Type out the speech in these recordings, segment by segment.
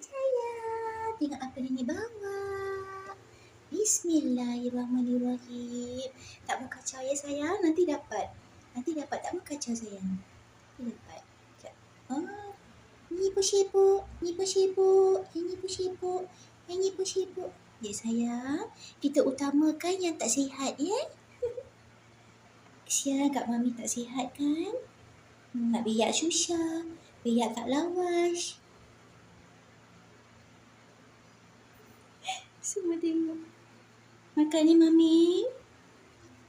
Sayang, tengok apa Nenek bawa. Bismillahirrahmanirrahim. Tak mau kacau ya sayang, nanti dapat. Tak mau kacau sayang. Nanti dapat. Sekejap. Oh, ni pun sibuk. Ya sayang, kita utamakan yang tak sihat ya. Kesian Kak Mami tak sihat kan? Nak berak susah, berak tak lawas. Semua tengok. Makan ni Mami.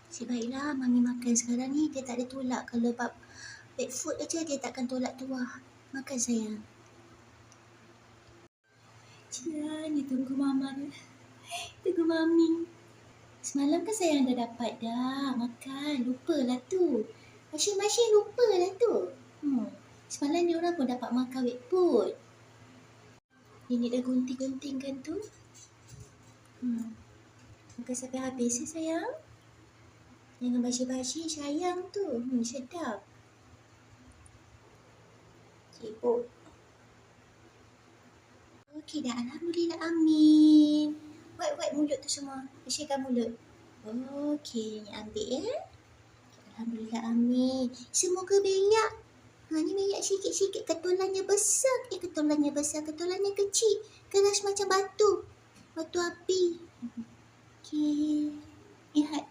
Sebaiklah Mami makan sekarang ni. Dia tak ada tolak. Kalau bab pet food aja dia takkan tolak tuah. Makan sayang. Cia, ni tunggu Mama ni. Tunggu Mami. Semalam kan sayang dah dapat dah. Makan. Lupalah tu. Masing-masing lupalah tu. Semalam ni orang pun dapat makan wet food. Nenek dah gunting-guntingkan tu. Makan sampai habis ya sayang. Jangan basi-basi sayang tu. Sedap. Sibuk. Okey dah. Alhamdulillah. Amin. Wipe mulut tu semua. Bersihkan mulut. Okey. Ni ambil ya. Alhamdulillah. Amin. Semoga berak. Ni berak sikit-sikit. Ketulannya besar. Ketulannya besar. Ketulannya kecil. Keras macam batu. Batu api. Okey. Lihat.